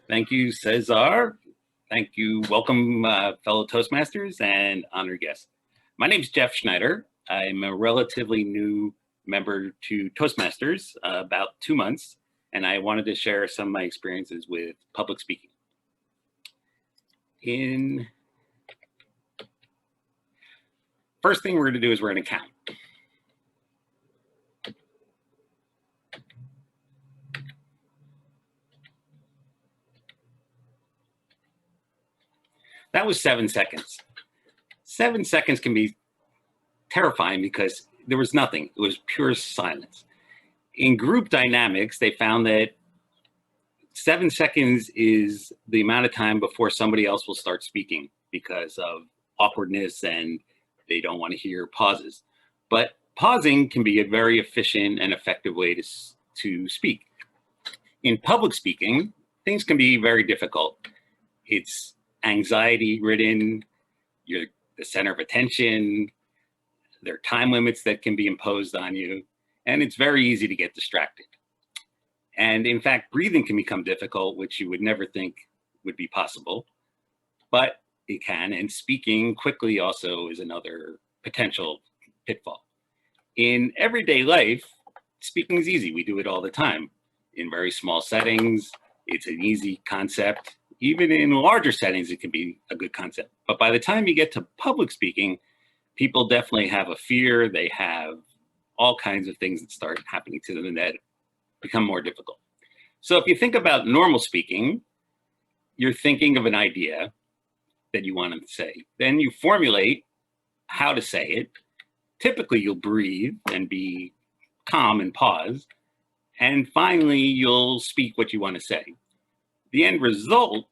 Thank you, Cesar. Thank you. Welcome, fellow Toastmasters and honored guests. My name is Jeff Schneider. I'm a relatively new member to Toastmasters, about 2 months, and I wanted to share some of my experiences with public speaking. First thing we're going to do is we're going to count. That was 7 seconds. 7 seconds can be terrifying because there was nothing. It was pure silence. In group dynamics, they found that 7 seconds is the amount of time before somebody else will start speaking because of awkwardness and they don't want to hear pauses. But pausing can be a very efficient and effective way to speak. In public speaking, things can be very difficult. It's anxiety ridden, you're the center of attention, there are time limits that can be imposed on you, and it's very easy to get distracted. And in fact, breathing can become difficult, which you would never think would be possible, but it can. And speaking quickly also is another potential pitfall. In everyday life, speaking is easy. We do it all the time in very small settings. It's an easy concept. Even in larger settings, it can be a good concept. But by the time you get to public speaking, people definitely have a fear. They have all kinds of things that start happening to them that become more difficult. So if you think about normal speaking, you're thinking of an idea that you want to say. Then you formulate how to say it. Typically, you'll breathe and be calm and pause. And finally, you'll speak what you want to say. The end result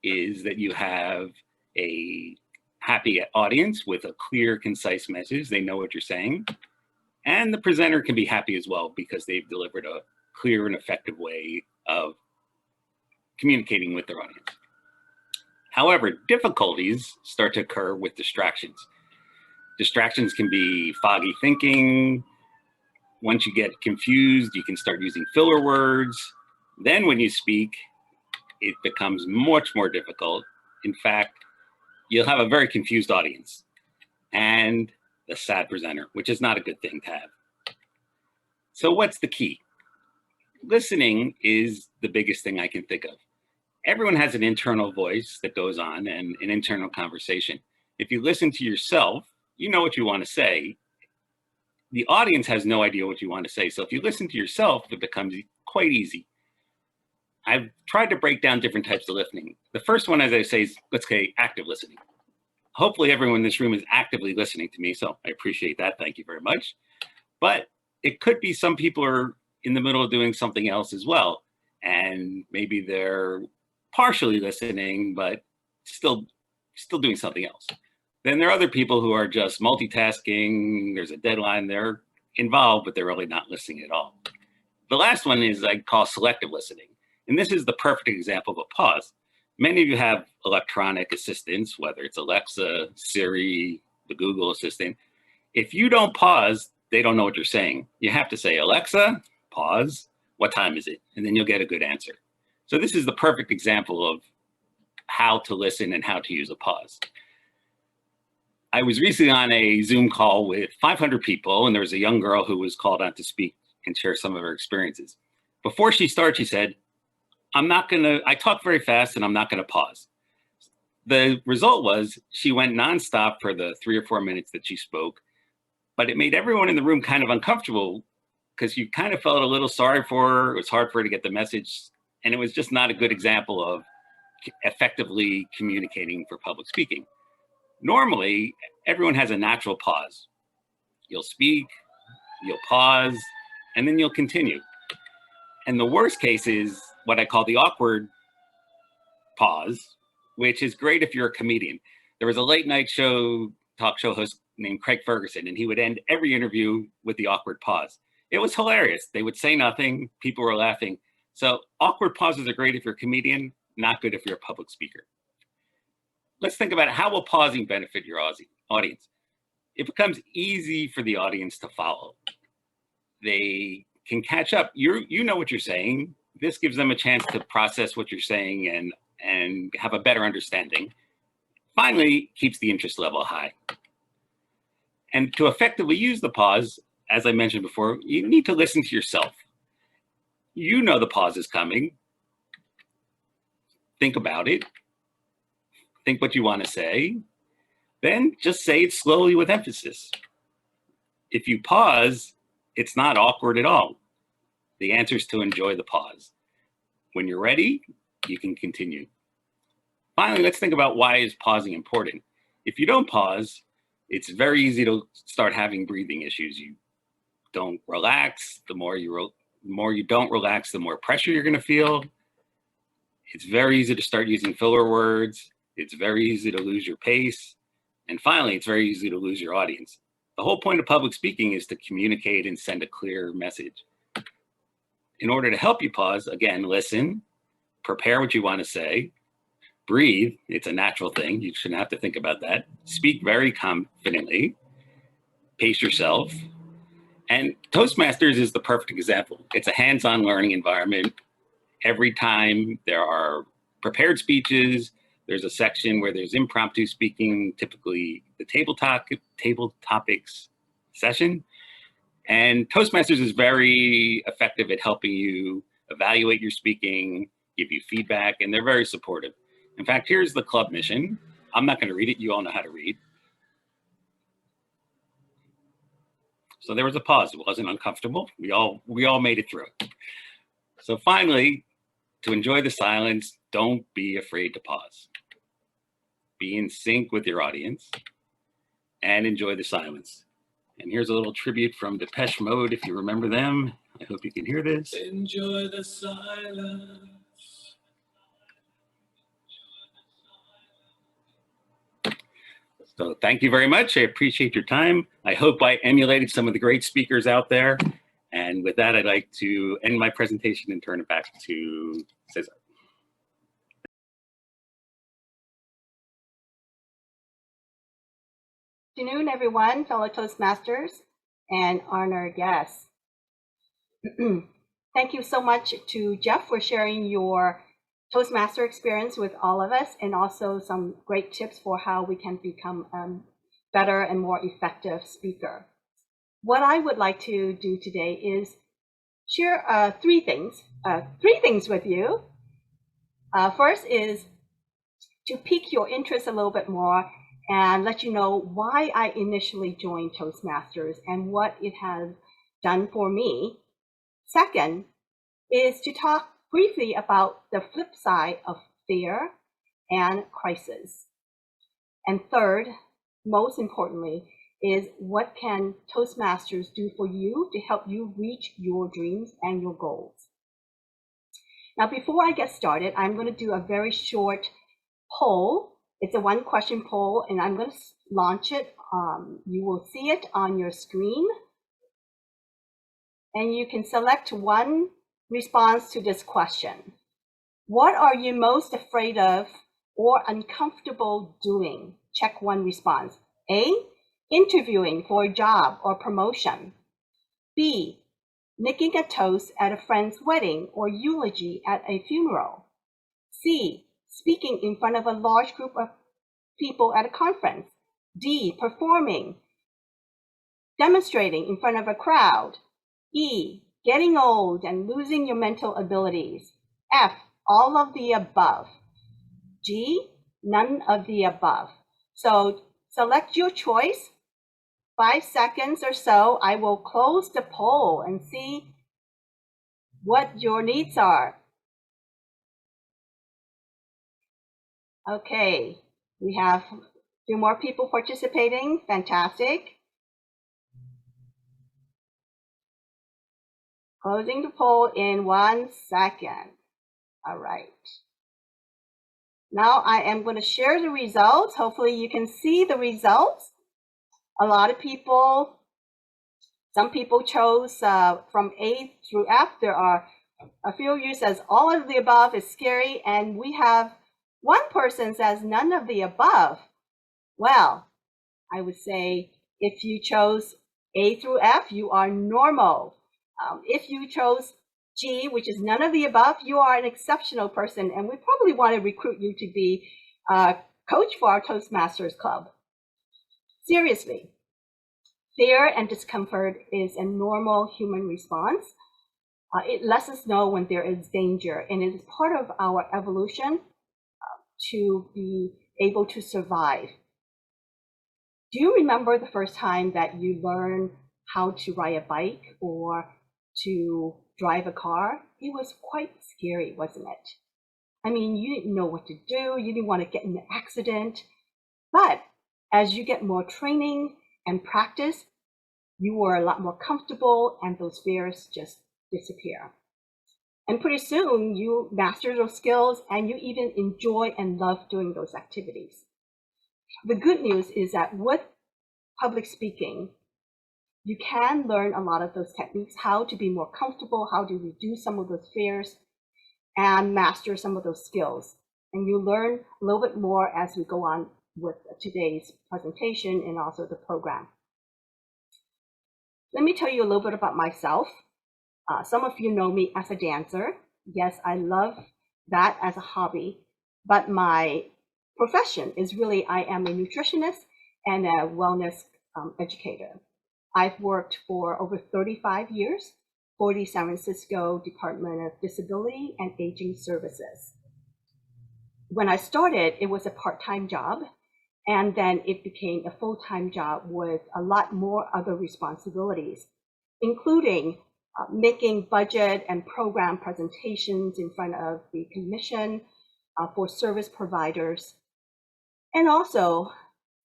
is that you have a happy audience with a clear, concise message. They know what you're saying. And the presenter can be happy as well because they've delivered a clear and effective way of communicating with their audience. However, difficulties start to occur with distractions. Distractions can be foggy thinking. Once you get confused, you can start using filler words. Then when you speak, it becomes much more difficult. In fact, you'll have a very confused audience and a sad presenter, which is not a good thing to have. So what's the key? Listening is the biggest thing I can think of. Everyone has an internal voice that goes on and an internal conversation. If you listen to yourself, you know what you want to say. The audience has no idea what you want to say. So if you listen to yourself, it becomes quite easy. I've tried to break down different types of listening. The first one, as I say, is let's say active listening. Hopefully everyone in this room is actively listening to me, so I appreciate that. Thank you very much. But it could be some people are in the middle of doing something else as well, and maybe they're partially listening, but still doing something else. Then there are other people who are just multitasking. There's a deadline, they're involved, but they're really not listening at all. The last one is I call selective listening. And this is the perfect example of a pause. Many of you have electronic assistants, whether it's Alexa, Siri, the Google Assistant. If you don't pause, they don't know what you're saying. You have to say, Alexa, pause, what time is it? And then you'll get a good answer. So this is the perfect example of how to listen and how to use a pause. I was recently on a Zoom call with 500 people, and there was a young girl who was called on to speak and share some of her experiences. Before she started, she said, I talk very fast and I'm not going to pause. The result was she went nonstop for the 3 or 4 minutes that she spoke, but it made everyone in the room kind of uncomfortable because you kind of felt a little sorry for her. It was hard for her to get the message, and it was just not a good example of effectively communicating for public speaking. Normally, everyone has a natural pause. You'll speak, you'll pause, and then you'll continue. And the worst case is what I call the awkward pause, which is great if you're a comedian. There was a late night talk show host named Craig Ferguson, and he would end every interview with the awkward pause. It was hilarious. They would say nothing, people were laughing. So awkward pauses are great if you're a comedian, not good if you're a public speaker. Let's think about how will pausing benefit your audience. It becomes easy for the audience to follow. They can catch up. You know what you're saying. This gives them a chance to process what you're saying and have a better understanding. Finally, keeps the interest level high. And to effectively use the pause, as I mentioned before, you need to listen to yourself. You know the pause is coming. Think about it. Think what you want to say. Then just say it slowly with emphasis. If you pause, it's not awkward at all. The answer is to enjoy the pause. When you're ready, you can continue. Finally, let's think about why is pausing important. If you don't pause, it's very easy to start having breathing issues. You don't relax. The more you don't relax, the more pressure you're going to feel. It's very easy to start using filler words. It's very easy to lose your pace. And finally, it's very easy to lose your audience. The whole point of public speaking is to communicate and send a clear message. In order to help you pause, again, listen, prepare what you want to say, breathe. It's a natural thing. You shouldn't have to think about that. Speak very confidently, pace yourself. And Toastmasters is the perfect example. It's a hands-on learning environment. Every time there are prepared speeches, there's a section where there's impromptu speaking, typically the table topics session. And Toastmasters is very effective at helping you evaluate your speaking, give you feedback, and they're very supportive. In fact, here's the club mission. I'm not going to read it. You all know how to read. So there was a pause. It wasn't uncomfortable. We all made it through it. So finally, to enjoy the silence, don't be afraid to pause. Be in sync with your audience and enjoy the silence. And here's a little tribute from Depeche Mode, if you remember them. I hope you can hear this. Enjoy the silence. So thank you very much. I appreciate your time. I hope I emulated some of the great speakers out there. And with that, I'd like to end my presentation and turn it back to Cesar. Good afternoon, everyone, fellow Toastmasters and honored guests. Thank you so much to Jeff for sharing your Toastmaster experience with all of us, and also some great tips for how we can become better and more effective speaker. What I would like to do today is share three things with you. First is to pique your interest a little bit more and let you know why I initially joined Toastmasters and what it has done for me. Second is to talk briefly about the flip side of fear and crisis. And third, most importantly, is what can Toastmasters do for you to help you reach your dreams and your goals. Now, before I get started, I'm going to do a very short poll. It's a one-question poll, and I'm going to launch it. You will see it on your screen. And you can select one response to this question. What are you most afraid of or uncomfortable doing? Check one response. A, interviewing for a job or promotion. B, making a toast at a friend's wedding or eulogy at a funeral. C, speaking in front of a large group of people at a conference. D, performing, demonstrating in front of a crowd. E, getting old and losing your mental abilities. F, all of the above. G, none of the above. So select your choice. 5 seconds or so, I will close the poll and see what your needs are. Okay, we have a few more people participating. Fantastic. Closing the poll in 1 second. All right. Now I am going to share the results. Hopefully you can see the results. A lot of people, some people chose from A through F. There are a few of you says all of the above is scary, and we have one person says none of the above. Well, I would say if you chose A through F, you are normal. If you chose G, which is none of the above, you are an exceptional person, and we probably want to recruit you to be a coach for our Toastmasters club. Seriously, fear and discomfort is a normal human response. It lets us know when there is danger, and it is part of our evolution to be able to survive. Do you remember the first time that you learned how to ride a bike or to drive a car? It was quite scary, wasn't it? I mean, you didn't know what to do. You didn't want to get in an accident. But as you get more training and practice, you were a lot more comfortable, and those fears just disappear. And pretty soon you master those skills, and you even enjoy and love doing those activities. The good news is that with public speaking, you can learn a lot of those techniques, how to be more comfortable, how to reduce some of those fears, and master some of those skills. And you learn a little bit more as we go on with today's presentation and also the program. Let me tell you a little bit about myself. Some of you know me as a dancer. Yes, I love that as a hobby, but my profession is really, I am a nutritionist and a wellness educator. I've worked for over 35 years for the San Francisco Department of Disability and Aging Services. When I started, it was a part-time job, and then it became a full-time job with a lot more other responsibilities, including making budget and program presentations in front of the commission for service providers, and also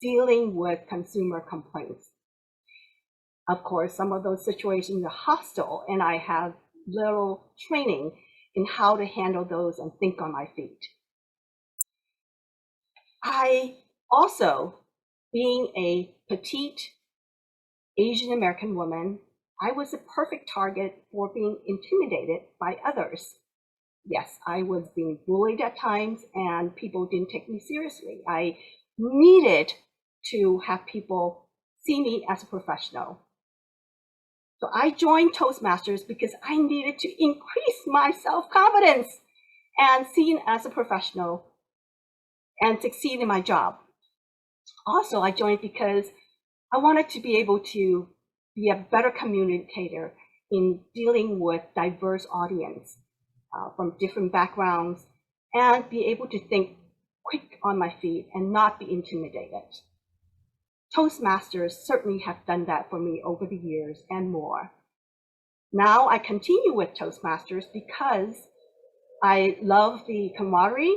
dealing with consumer complaints. Of course, some of those situations are hostile, and I have little training in how to handle those and think on my feet. I also, being a petite Asian American woman, I was a perfect target for being intimidated by others. Yes, I was being bullied at times, and people didn't take me seriously. I needed to have people see me as a professional. So I joined Toastmasters because I needed to increase my self-confidence and seen as a professional and succeed in my job. Also, I joined because I wanted to be able to be a better communicator in dealing with diverse audience from different backgrounds, and be able to think quick on my feet and not be intimidated. Toastmasters certainly have done that for me over the years and more. Now I continue with Toastmasters because I love the camaraderie,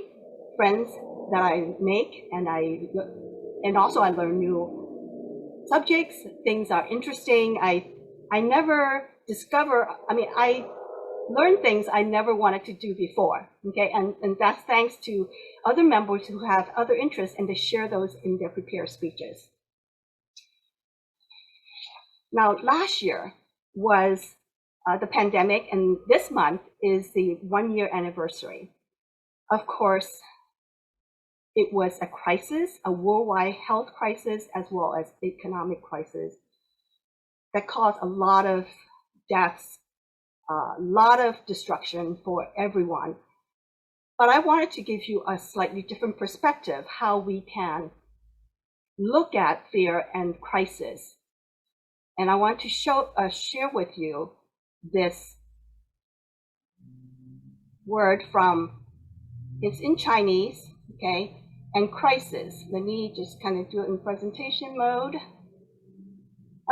friends that I make, and also I learn new subjects. Things are interesting. I never discover, I learn things I never wanted to do before, okay? And that's thanks to other members who have other interests, and they share those in their prepared speeches. Now, last year was the pandemic, and this month is the 1-year anniversary. Of course, it was a crisis, a worldwide health crisis, as well as economic crisis that caused a lot of deaths, a lot of destruction for everyone. But I wanted to give you a slightly different perspective, how we can look at fear and crisis. And I want to share with you this word from, it's in Chinese, okay? And crisis, let me just kind of do it in presentation mode.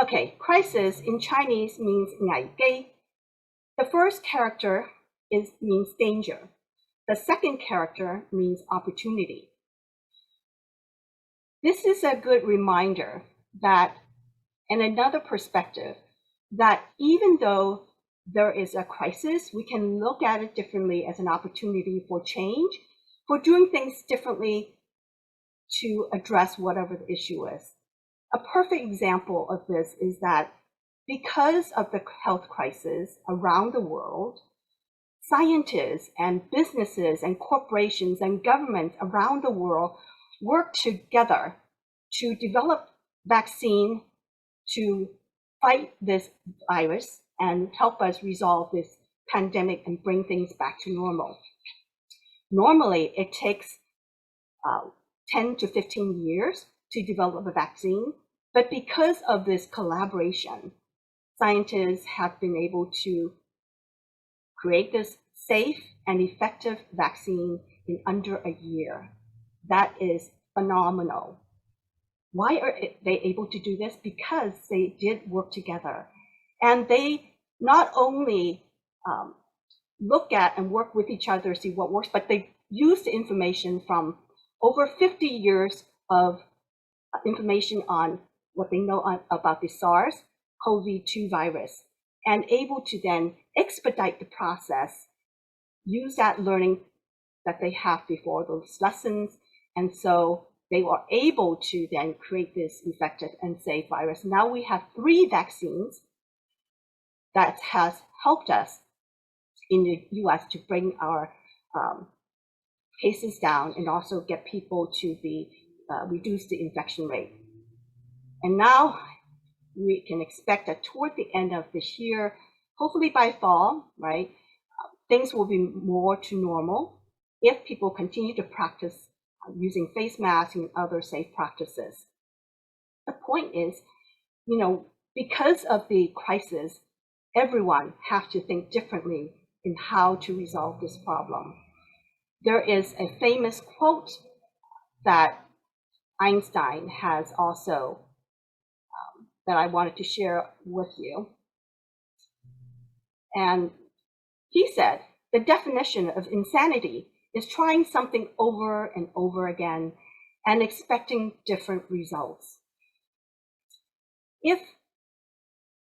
Okay, crisis in Chinese means 危機. The first character means danger. The second character means opportunity. This is a good reminder that, and another perspective, that even though there is a crisis, we can look at it differently as an opportunity for change, for doing things differently to address whatever the issue is. A perfect example of this is that because of the health crisis around the world, scientists and businesses and corporations and governments around the world work together to develop vaccine to fight this virus and help us resolve this pandemic and bring things back to normal. Normally, it takes 10 to 15 years to develop a vaccine, but because of this collaboration, scientists have been able to create this safe and effective vaccine in under a year. That is phenomenal. Why are they able to do this? Because they did work together. And they not only look at and work with each other, see what works, but they use the information from over 50 years of information on what they know about the SARS-CoV-2 virus, and able to then expedite the process, use that learning that they have before, those lessons. And so they were able to then create this effective and safe virus. Now we have 3 vaccines that has helped us in the US to bring our cases down and also get people to reduce the infection rate. And now we can expect that toward the end of this year, hopefully by fall, right, things will be more to normal if people continue to practice using face masks and other safe practices. The point is, because of the crisis, everyone has to think differently in how to resolve this problem. There is a famous quote that Einstein has also that I wanted to share with you. And he said, the definition of insanity is trying something over and over again and expecting different results. If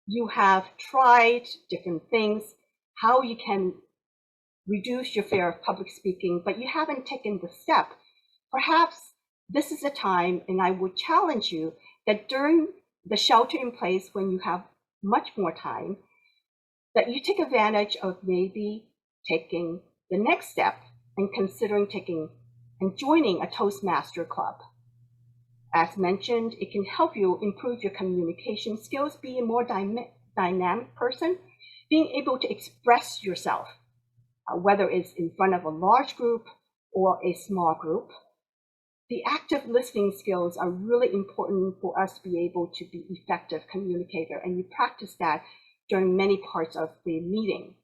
you have tried different things, how you can reduce your fear of public speaking, but you haven't taken the step, perhaps this is a time, and I would challenge you that during the shelter in place, when you have much more time, that you take advantage of maybe taking the next step and considering taking and joining a Toastmaster club. As mentioned, it can help you improve your communication skills, be a more dynamic person, being able to express yourself, whether it's in front of a large group or a small group. The active listening skills are really important for us to be able to be effective communicator, and you practice that during many parts of the meeting.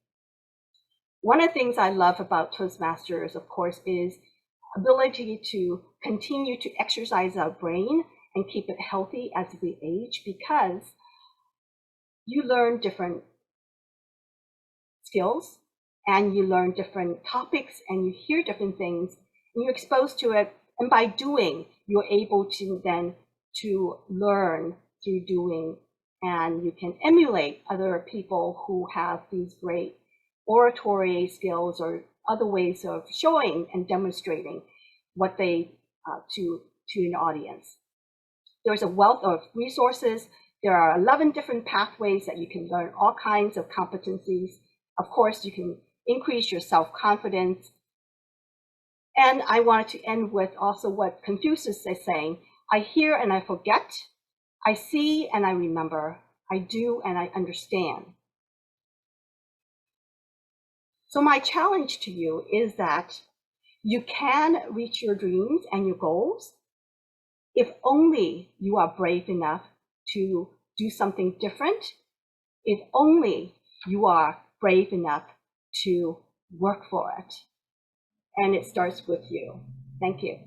One of the things I love about Toastmasters, of course, is ability to continue to exercise our brain and keep it healthy as we age, because you learn different skills and you learn different topics and you hear different things and you're exposed to it. And by doing, you're able to then to learn through doing, and you can emulate other people who have these great oratory skills or other ways of showing and demonstrating what they to an audience. There's a wealth of resources. There are 11 different pathways that you can learn all kinds of competencies. Of course, you can increase your self-confidence. And I wanted to end with also what Confucius is saying: I hear and I forget, I see and I remember, I do and I understand. So my challenge to you is that you can reach your dreams and your goals if only you are brave enough to do something different, if only you are brave enough to work for it. And it starts with you. Thank you.